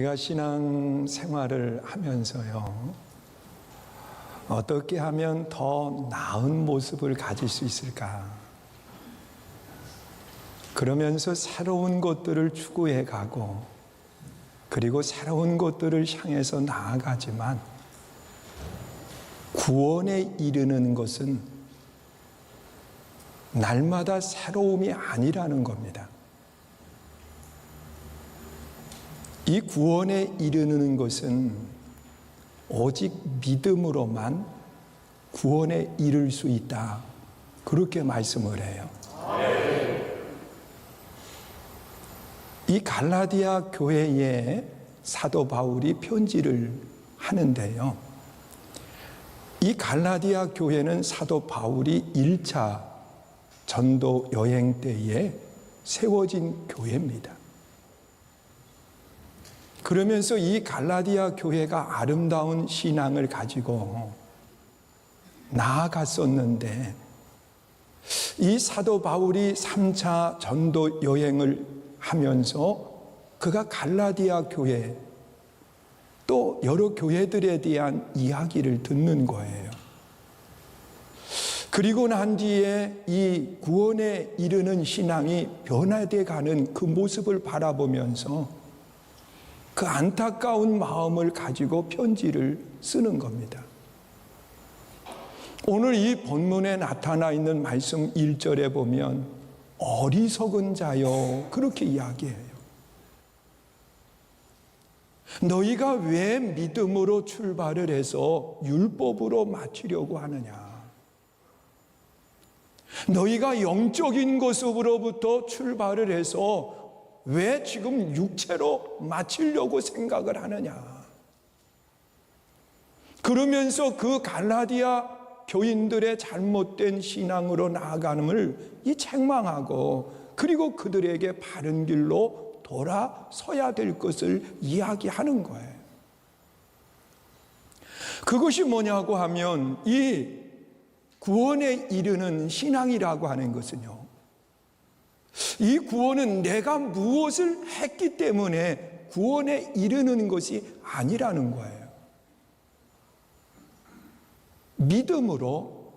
우리가 신앙 생활을 하면서요, 어떻게 하면 더 나은 모습을 가질 수 있을까? 그러면서 새로운 것들을 추구해 가고, 그리고 새로운 것들을 향해서 나아가지만, 구원에 이르는 것은 날마다 새로움이 아니라는 겁니다. 이 구원에 이르는 것은 오직 믿음으로만 구원에 이를 수 있다, 그렇게 말씀을 해요. 이 갈라디아 교회에 사도 바울이 편지를 하는데요, 이 갈라디아 교회는 사도 바울이 1차 전도 여행 때에 세워진 교회입니다. 그러면서 이 갈라디아 교회가 아름다운 신앙을 가지고 나아갔었는데, 이 사도 바울이 3차 전도 여행을 하면서 그가 갈라디아 교회 또 여러 교회들에 대한 이야기를 듣는 거예요. 그리고 난 뒤에 이 구원에 이르는 신앙이 변화돼 가는 그 모습을 바라보면서 그 안타까운 마음을 가지고 편지를 쓰는 겁니다. 오늘 이 본문에 나타나 있는 말씀 1절에 보면 어리석은 자여, 그렇게 이야기해요. 너희가 왜 믿음으로 출발을 해서 율법으로 마치려고 하느냐? 너희가 영적인 것으로부터 출발을 해서 왜 지금 육체로 마치려고 생각을 하느냐? 그러면서 그 갈라디아 교인들의 잘못된 신앙으로 나아감을 책망하고, 그리고 그들에게 바른 길로 돌아서야 될 것을 이야기하는 거예요. 그것이 뭐냐고 하면, 이 구원에 이르는 신앙이라고 하는 것은요, 이 구원은 내가 무엇을 했기 때문에 구원에 이르는 것이 아니라는 거예요. 믿음으로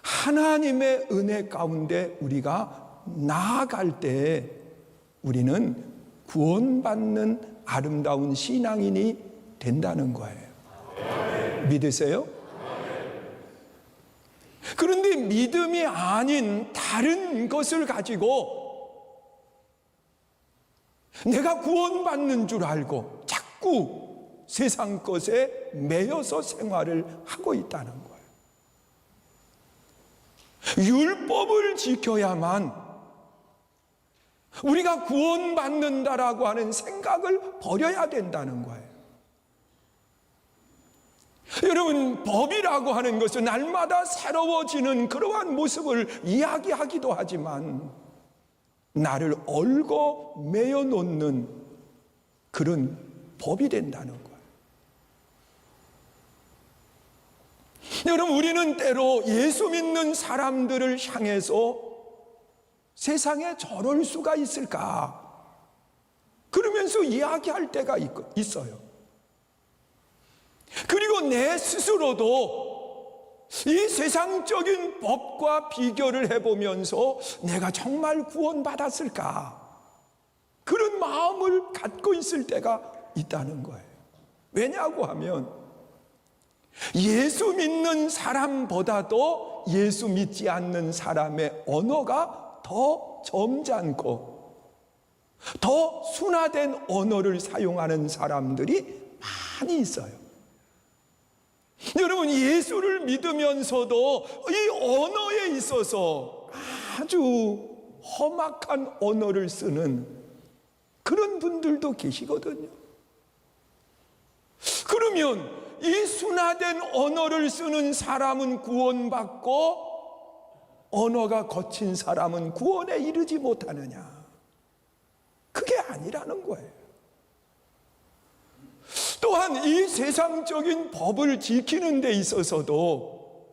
하나님의 은혜 가운데 우리가 나아갈 때 우리는 구원받는 아름다운 신앙인이 된다는 거예요. 믿으세요? 그런데 믿음이 아닌 다른 것을 가지고 내가 구원받는 줄 알고 자꾸 세상 것에 매여서 생활을 하고 있다는 거예요. 율법을 지켜야만 우리가 구원받는다라고 하는 생각을 버려야 된다는 거예요. 여러분, 법이라고 하는 것은 날마다 새로워지는 그러한 모습을 이야기하기도 하지만 나를 얽어 매여 놓는 그런 법이 된다는 거예요. 여러분, 우리는 때로 예수 믿는 사람들을 향해서 세상에 저럴 수가 있을까? 그러면서 이야기할 때가 있어요. 그리고 내 스스로도 이 세상적인 법과 비교를 해보면서 내가 정말 구원받았을까? 그런 마음을 갖고 있을 때가 있다는 거예요. 왜냐고 하면 예수 믿는 사람보다도 예수 믿지 않는 사람의 언어가 더 점잖고 더 순화된 언어를 사용하는 사람들이 많이 있어요. 여러분, 예수를 믿으면서도 이 언어에 있어서 아주 험악한 언어를 쓰는 그런 분들도 계시거든요. 그러면 이 순화된 언어를 쓰는 사람은 구원받고 언어가 거친 사람은 구원에 이르지 못하느냐? 그게 아니라는 거예요. 또한 이 세상적인 법을 지키는 데 있어서도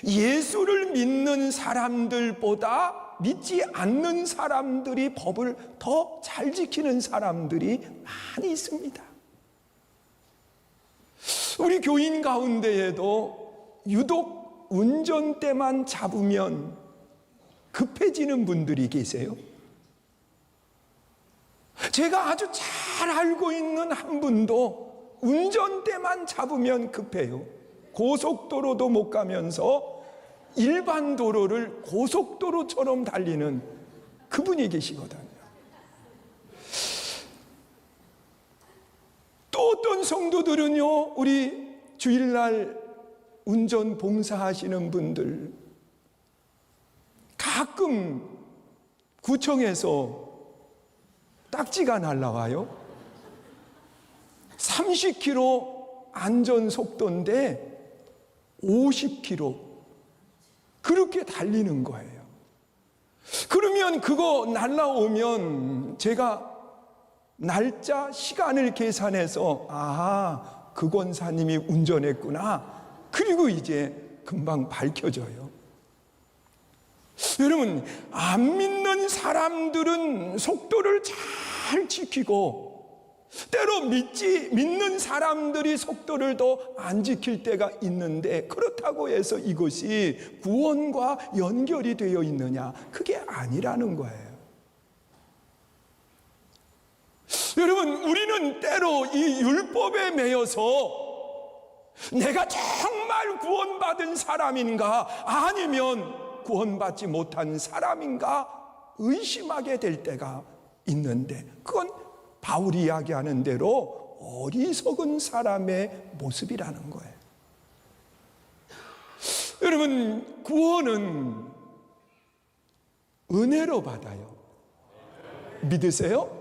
예수를 믿는 사람들보다 믿지 않는 사람들이 법을 더 잘 지키는 사람들이 많이 있습니다. 우리 교인 가운데에도 유독 운전대만 잡으면 급해지는 분들이 계세요. 제가 아주 잘 알고 있는 한 분도 운전대만 잡으면 급해요. 고속도로도 못 가면서 일반 도로를 고속도로처럼 달리는 그분이 계시거든요. 또 어떤 성도들은요, 우리 주일날 운전 봉사하시는 분들 가끔 구청에서 딱지가 날라와요. 30km 안전속도인데 50km 그렇게 달리는 거예요. 그러면 그거 날라오면 제가 날짜, 시간을 계산해서 그 권사님이 운전했구나. 그리고 이제 금방 밝혀져요. 여러분, 안 믿는 사람들은 속도를 잘 지키고 때로 믿는 사람들이 속도를 더 안 지킬 때가 있는데, 그렇다고 해서 이것이 구원과 연결이 되어 있느냐? 그게 아니라는 거예요. 여러분, 우리는 때로 이 율법에 매여서 내가 정말 구원받은 사람인가 아니면 구원받지 못한 사람인가 의심하게 될 때가 있는데, 그건 바울이 이야기하는 대로 어리석은 사람의 모습이라는 거예요. 여러분, 구원은 은혜로 받아요. 믿으세요?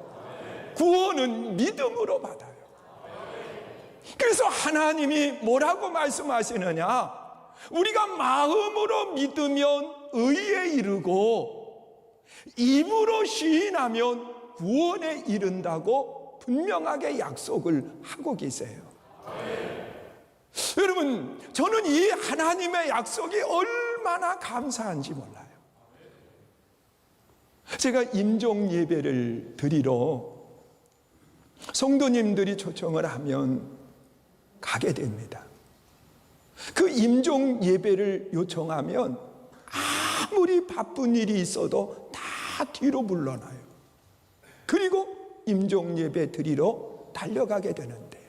구원은 믿음으로 받아요. 그래서 하나님이 뭐라고 말씀하시느냐? 우리가 마음으로 믿으면 의에 이르고 입으로 시인하면 구원에 이른다고 분명하게 약속을 하고 계세요. 여러분, 저는 이 하나님의 약속이 얼마나 감사한지 몰라요. 제가 임종 예배를 드리러 성도님들이 초청을 하면 가게 됩니다. 그 임종 예배를 요청하면 아무리 바쁜 일이 있어도 다 뒤로 물러나요. 그리고 임종 예배 드리러 달려가게 되는데,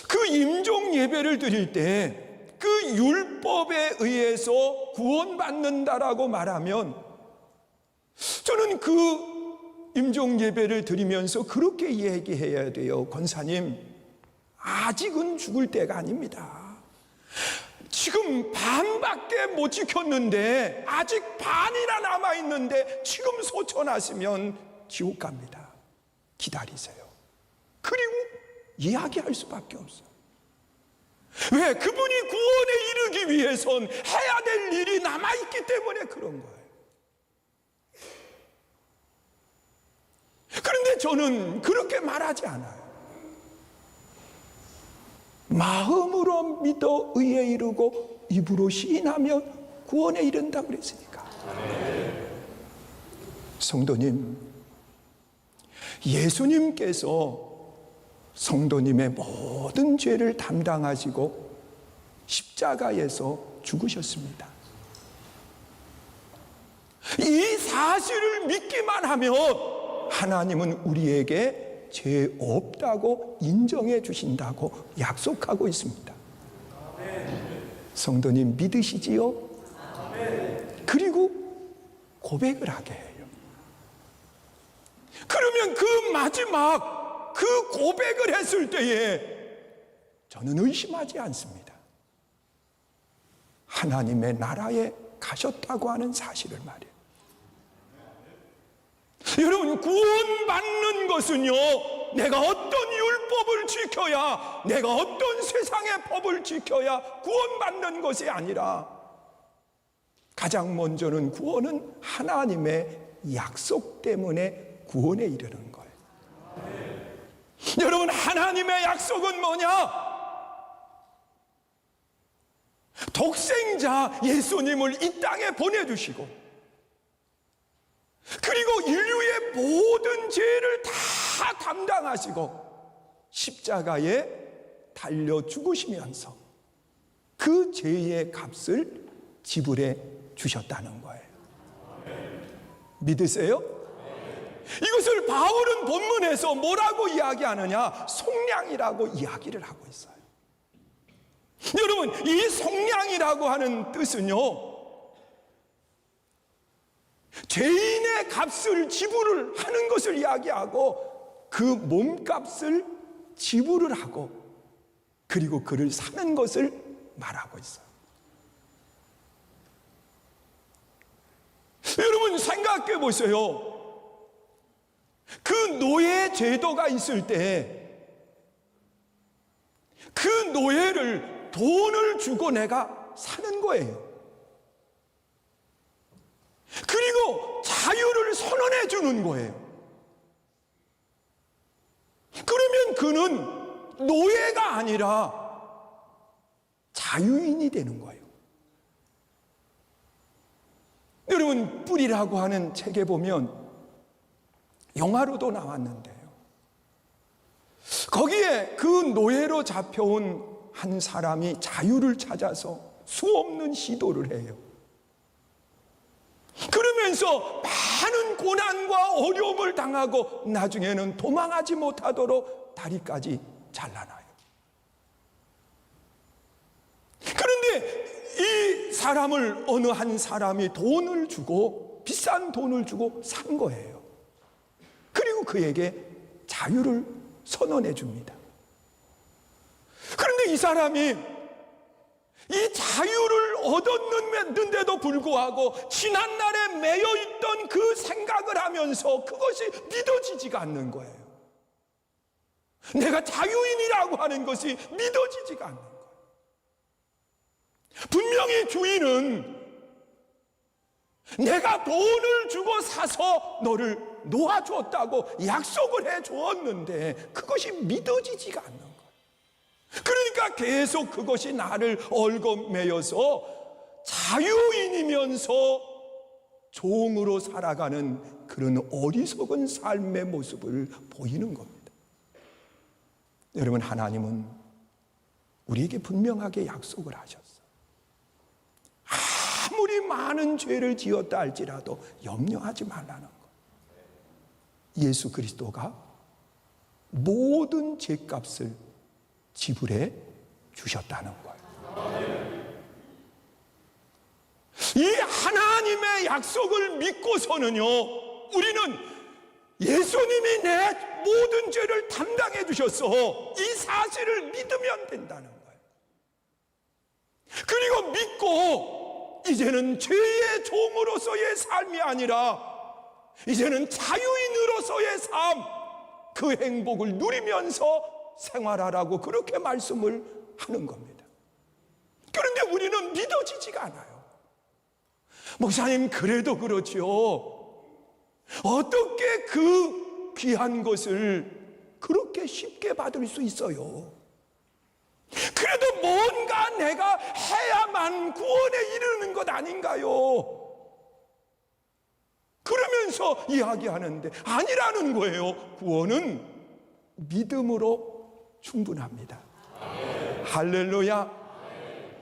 그 임종 예배를 드릴 때 그 율법에 의해서 구원받는다라고 말하면 저는 그 임종 예배를 드리면서 그렇게 얘기해야 돼요. 권사님, 아직은 죽을 때가 아닙니다. 지금 반밖에 못 지켰는데, 아직 반이나 남아있는데 지금 소천하시면 지옥 갑니다. 기다리세요. 그리고 이야기할 수밖에 없어요. 왜? 그분이 구원에 이르기 위해선 해야 될 일이 남아있기 때문에 그런 거예요. 그런데 저는 그렇게 말하지 않아요. 마음으로 믿어 의에 이르고 입으로 시인하면 구원에 이른다고 그랬으니까. 성도님, 예수님께서 성도님의 모든 죄를 담당하시고 십자가에서 죽으셨습니다. 이 사실을 믿기만 하면 하나님은 우리에게 죄 없다고 인정해 주신다고 약속하고 있습니다. 성도님, 믿으시지요? 그리고 고백을 하게 해요. 그러면 그 마지막 그 고백을 했을 때에 저는 의심하지 않습니다. 하나님의 나라에 가셨다고 하는 사실을 말이에요. 여러분, 구원받는 것은요, 내가 어떤 율법을 지켜야, 내가 어떤 세상의 법을 지켜야 구원받는 것이 아니라, 가장 먼저는 구원은 하나님의 약속 때문에 구원에 이르는 거예요. 여러분, 하나님의 약속은 뭐냐? 독생자 예수님을 이 땅에 보내주시고 그리고 인류의 모든 죄를 다 담당하시고 십자가에 달려 죽으시면서 그 죄의 값을 지불해 주셨다는 거예요. 믿으세요? 이것을 바울은 본문에서 뭐라고 이야기하느냐? 속량이라고 이야기를 하고 있어요. 여러분, 이 속량이라고 하는 뜻은요, 죄인의 값을 지불을 하는 것을 이야기하고 그 몸값을 지불을 하고 그리고 그를 사는 것을 말하고 있어요. 여러분 생각해 보세요. 그 노예 제도가 있을 때 그 노예를 돈을 주고 내가 사는 거예요. 그리고 자유를 선언해 주는 거예요. 그러면 그는 노예가 아니라 자유인이 되는 거예요. 여러분, 뿔이라고 하는 책에 보면 영화로도 나왔는데요, 거기에 그 노예로 잡혀온 한 사람이 자유를 찾아서 수없는 시도를 해요. 그러면서 많은 고난과 어려움을 당하고 나중에는 도망하지 못하도록 다리까지 잘라놔요. 그런데 이 사람을 어느 한 사람이 돈을 주고, 비싼 돈을 주고 산 거예요. 그리고 그에게 자유를 선언해 줍니다. 그런데 이 사람이 이 자유를 얻었는데도 불구하고 지난날에 매여있던 그 생각을 하면서 그것이 믿어지지가 않는 거예요. 내가 자유인이라고 하는 것이 믿어지지가 않는 거예요. 분명히 주인은 내가 돈을 주고 사서 너를 놓아주었다고 약속을 해주었는데 그것이 믿어지지가 않는 거예요. 그러니까 계속 그것이 나를 얽어매여서 자유인이면서 종으로 살아가는 그런 어리석은 삶의 모습을 보이는 겁니다. 여러분, 하나님은 우리에게 분명하게 약속을 하셨어요. 아무리 많은 죄를 지었다 할지라도 염려하지 말라는 것. 예수 그리스도가 모든 죄값을 지불해 주셨다는 거예요. 이 하나님의 약속을 믿고서는요, 우리는 예수님이 내 모든 죄를 담당해 주셔서 이 사실을 믿으면 된다는 거예요. 그리고 믿고 이제는 죄의 종으로서의 삶이 아니라 이제는 자유인으로서의 삶, 그 행복을 누리면서 생활하라고 그렇게 말씀을 하는 겁니다. 그런데 우리는 믿어지지가 않아요. 목사님, 그래도 그렇지요. 어떻게 그 귀한 것을 그렇게 쉽게 받을 수 있어요? 그래도 뭔가 내가 해야만 구원에 이르는 것 아닌가요? 그러면서 이야기하는데 아니라는 거예요. 구원은 믿음으로 충분합니다. 아멘. 할렐루야. 아멘.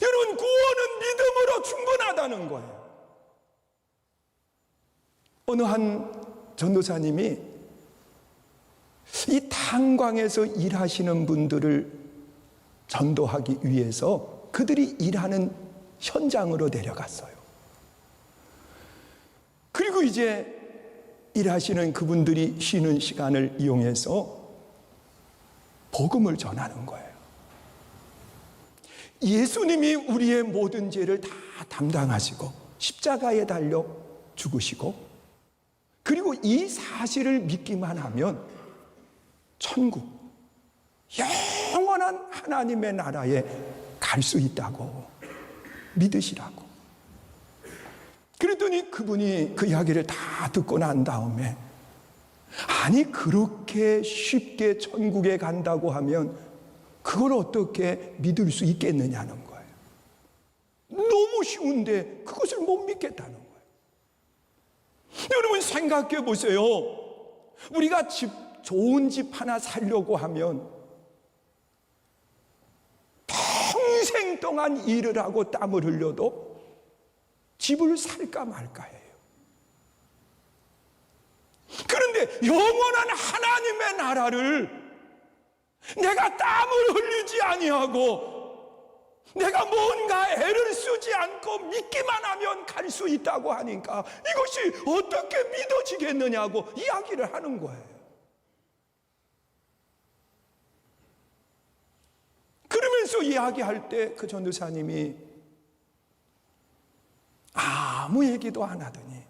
여러분, 구원은 믿음으로 충분하다는 거예요. 어느 한 전도사님이 이 탄광에서 일하시는 분들을 전도하기 위해서 그들이 일하는 현장으로 내려갔어요. 그리고 이제 일하시는 그분들이 쉬는 시간을 이용해서 복음을 전하는 거예요. 예수님이 우리의 모든 죄를 다 담당하시고 십자가에 달려 죽으시고, 그리고 이 사실을 믿기만 하면 천국, 영원한 하나님의 나라에 갈 수 있다고 믿으시라고. 그랬더니 그분이 그 이야기를 다 듣고 난 다음에, 아니 그렇게 쉽게 천국에 간다고 하면 그걸 어떻게 믿을 수 있겠느냐는 거예요. 너무 쉬운데 그것을 못 믿겠다는 거예요. 여러분 생각해 보세요. 우리가 좋은 집 하나 살려고 하면 평생 동안 일을 하고 땀을 흘려도 집을 살까 말까 해요. 그런데 영원한 하나님의 나라를 내가 땀을 흘리지 아니하고 내가 뭔가 애를 쓰지 않고 믿기만 하면 갈 수 있다고 하니까 이것이 어떻게 믿어지겠느냐고 이야기를 하는 거예요. 그러면서 이야기할 때 그 전도사님이 아무 얘기도 안 하더니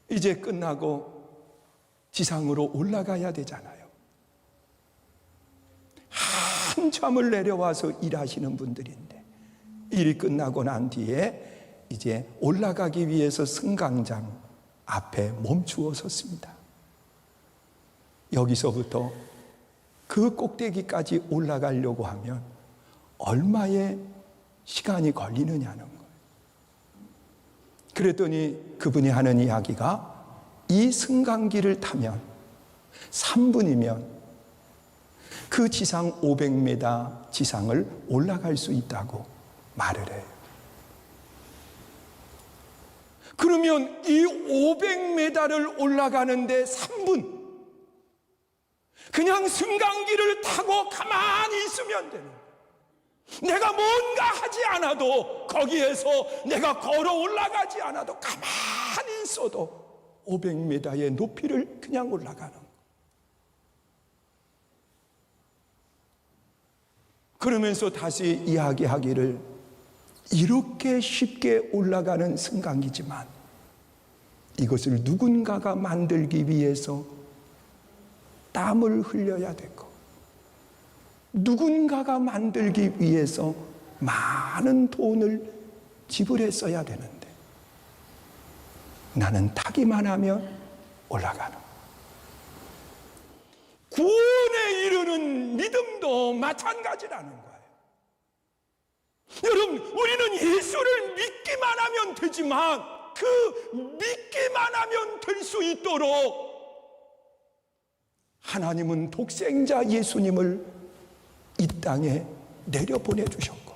이제 끝나고 지상으로 올라가야 되잖아요. 한참을 내려와서 일하시는 분들인데 일이 끝나고 난 뒤에 이제 올라가기 위해서 승강장 앞에 멈추어 섰습니다. 여기서부터 그 꼭대기까지 올라가려고 하면 얼마의 시간이 걸리느냐는 거예요. 그랬더니 그분이 하는 이야기가 이 승강기를 타면 3분이면 그 지상 500m 지상을 올라갈 수 있다고 말을 해요. 그러면 이 500m를 올라가는데 3분, 그냥 승강기를 타고 가만히 있으면 되는 거예요. 내가 뭔가 하지 않아도, 거기에서 내가 걸어 올라가지 않아도 가만히 있어도 500m의 높이를 그냥 올라가는 거예요. 그러면서 다시 이야기하기를 이렇게 쉽게 올라가는 승강기지만 이것을 누군가가 만들기 위해서 땀을 흘려야 되고 누군가가 만들기 위해서 많은 돈을 지불했어야 되는데 나는 타기만 하면 올라가는 거예요. 구원에 이르는 믿음도 마찬가지라는 거예요. 여러분, 우리는 예수를 믿기만 하면 되지만 그 믿기만 하면 될 수 있도록 하나님은 독생자 예수님을 이 땅에 내려보내 주셨고,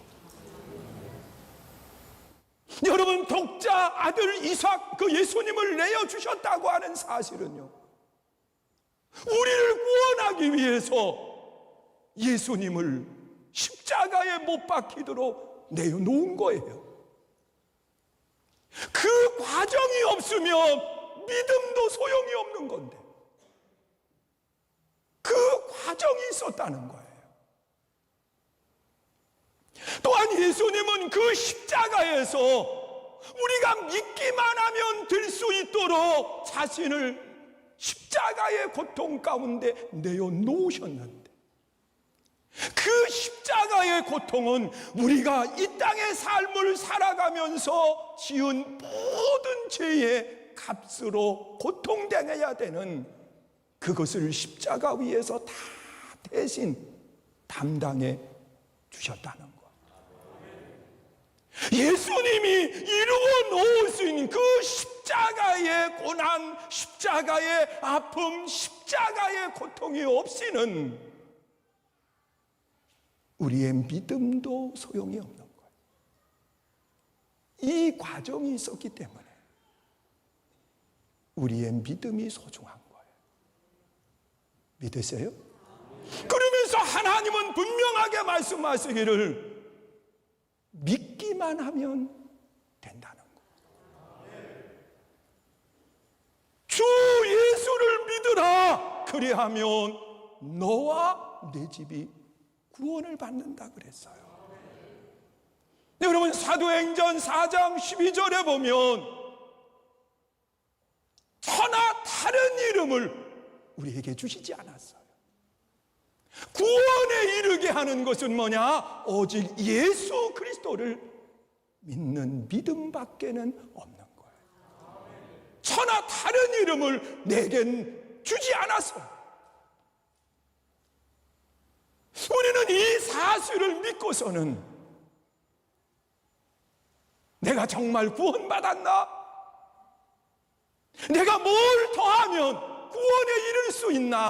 여러분 독자 아들 이삭 그 예수님을 내어주셨다고 하는 사실은요, 우리를 구원하기 위해서 예수님을 십자가에 못 박히도록 내어놓은 거예요. 그 과정이 없으면 믿음도 소용이 없는 건데 그 과정이 있었다는 거예요. 또한 예수님은 그 십자가에서 우리가 믿기만 하면 될 수 있도록 자신을 십자가의 고통 가운데 내어놓으셨는데, 그 십자가의 고통은 우리가 이 땅의 삶을 살아가면서 지은 모든 죄의 값으로 고통당해야 되는 그것을 십자가 위에서 다 대신 담당해 주셨다는 것. 예수님이 이루어 놓을 수 있는 그 십자가의 고난, 십자가의 아픔, 십자가의 고통이 없이는 우리의 믿음도 소용이 없는 거예요. 이 과정이 있었기 때문에 우리의 믿음이 소중한 거예요. 믿으세요? 그러면서 하나님은 분명하게 말씀하시기를 믿기만 하면 된다는 거예요. 주 예수를 믿으라, 그리하면 너와 내 집이 구원을 받는다 그랬어요. 여러분 사도행전 4장 12절에 보면 천하 다른 이름을 우리에게 주시지 않았어요. 구원에 이르게 하는 것은 뭐냐? 오직 예수 그리스도를 믿는 믿음밖에는 없는 거예요. 천하 다른 이름을 내겐 주지 않았어요. 우리는 이 사실을 믿고서는 내가 정말 구원받았나? 내가 뭘 더하면 구원에 이를 수 있나?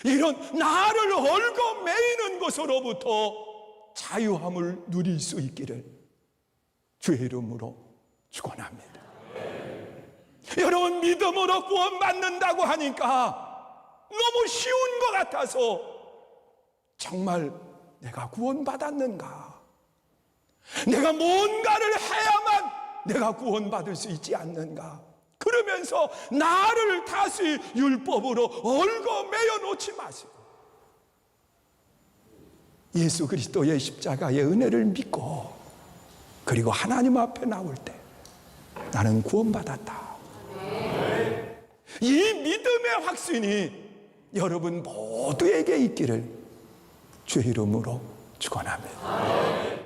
이런 나를 얽어매이는 것으로부터 자유함을 누릴 수 있기를 주의 이름으로 축원합니다. 여러분, 믿음으로 구원받는다고 하니까 너무 쉬운 것 같아서 정말 내가 구원받았는가? 내가 뭔가를 해야만 내가 구원받을 수 있지 않는가? 그러면서 나를 다시 율법으로 얽어매여 놓지 마시고 예수 그리스도의 십자가의 은혜를 믿고 그리고 하나님 앞에 나올 때 나는 구원받았다. 이 믿음의 확신이 여러분 모두에게 있기를 주의 이름으로 축원합니다.